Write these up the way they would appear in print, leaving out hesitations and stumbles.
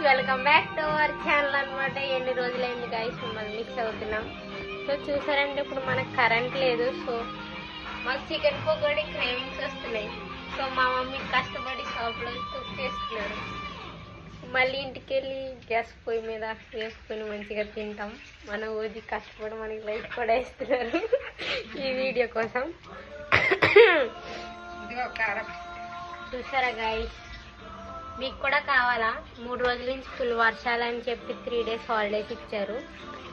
Welcome back to our channel అనమాట. ఎన్ని రోజులైంది గైస్ మిమ్మల్ని మిస్ అవుతున్నాం. సో చూసారంటే ఇప్పుడు మనకు కరెంట్ లేదు. సో మాకు చికెన్ పకోడీ క్రేవింగ్స్ వస్తున్నాయి. సో మా మమ్మీ కష్టపడి షాప్లో కుక్ చేస్తున్నారు. మళ్ళీ ఇంటికి వెళ్ళి గ్యాస్ పొయ్యి మీద వేసుకొని మంచిగా తింటాం. మన ఊది కష్టపడి మనకి లైట్ కూడా ఇస్తున్నారు ఈ వీడియో కోసం. చూసారా గైస్, మీకు కూడా కావాలా? 3 రోజుల నుంచి ఫుల్ వర్షాలని చెప్పి 3 days హాలిడేస్ ఇచ్చారు.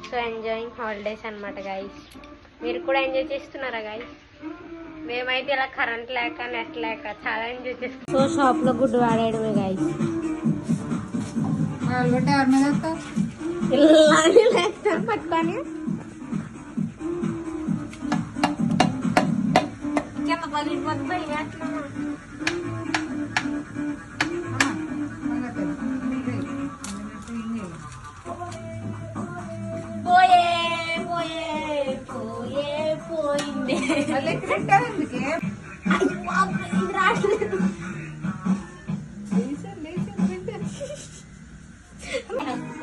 సో ఎంజాయింగ్ హాలిడేస్ అనమాట గైస్. మీరు కూడా ఎంజాయ్ చేస్తున్నారా గైస్? మేమైతే ఇలా కరెంట్ లేక నెట్ లేక చాలా ఎంజాయ్ చేస్తాం. సో షాప్లో గుడ్డు వాడేయడమే గైస్. లేస్తారు పట్టుకొని కింద పగిలిపోతుంది. పోయే పోయే పోయే పోయింది.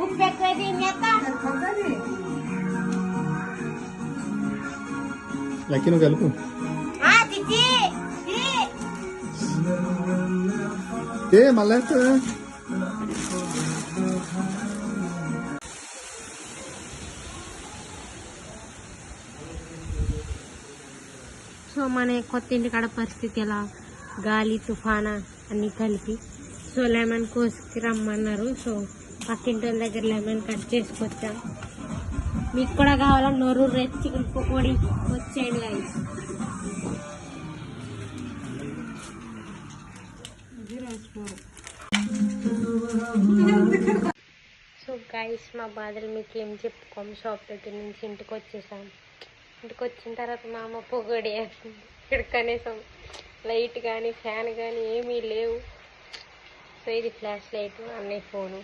ఉప్పు ఎక్కువ లక్కీ నువ్వు కలుపు. ఏ మళ్ళా సో మన కొత్త ఇంటి కాడ పరిస్థితి ఎలా, గాలి తుఫానా అన్నీ కలిపి. సో లెమన్ కోసుకి రమ్మన్నారు. సో పక్కింటి వాళ్ళ దగ్గర లెమన్ కట్ చేసుకొచ్చాం. మీకు కూడా కావాలా? నోరు రేట్ చికెన్ పకోడీ వచ్చేయండి గైస్. సో గైస్ మా బాధలు మీకు ఏం చెప్పుకోము. షాప్ దగ్గర నుంచి ఇంటికి వచ్చేసాం. ఇంటికి వచ్చిన తర్వాత మా అమ్మ పొగడి వేస్తుంది. ఇక్కడ కనీసం లైట్ కానీ ఫ్యాన్ కానీ ఏమీ లేవు. సో ఇది ఫ్లాష్ లైట్, అన్నయ్య ఫోను.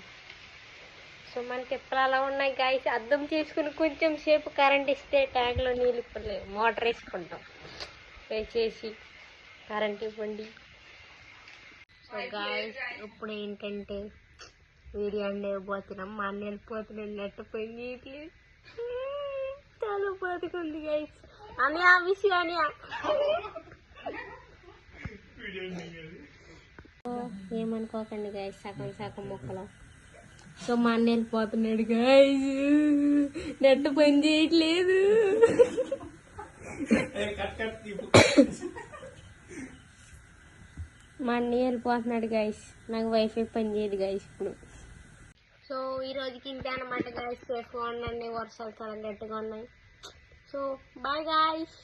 సో మనకి ఎప్పుడు అలా ఉన్నాయి గాయస్. అర్థం చేసుకుని కొంచెం సేపు కరెంట్ ఇస్తే ట్యాంక్లో నీళ్ళు ఇప్పుడు మోటార్ వేసుకుంటాం. దయచేసి కరెంట్ ఇవ్వండి. సో గాయస్ ఇప్పుడు ఏంటంటే వీడియో అండి పోతున్నాం. మా అన్న వెళ్ళిపోతున్నాడు. నెట్ పోయి చాలా బతుకుంది గైస్. అనియా విష్ అనియా ఏమనుకోకండి గైస్, సగం సగం మొక్కలు. సో మా అన్న వెళ్ళిపోతున్నాడు గైస్. నెట్ పని చేయట్లేదు. మా అన్న వెళ్ళిపోతున్నాడు గైస్. నాకు వైఫై పని చేయదు గైస్ ఇప్పుడు. సో ఈ రోజుకి ఇంతే అనమాట గైస్. సేఫ్గా ఉండండి. వర్షాలు చాలా గట్టిగా ఉన్నాయి. So bye guys.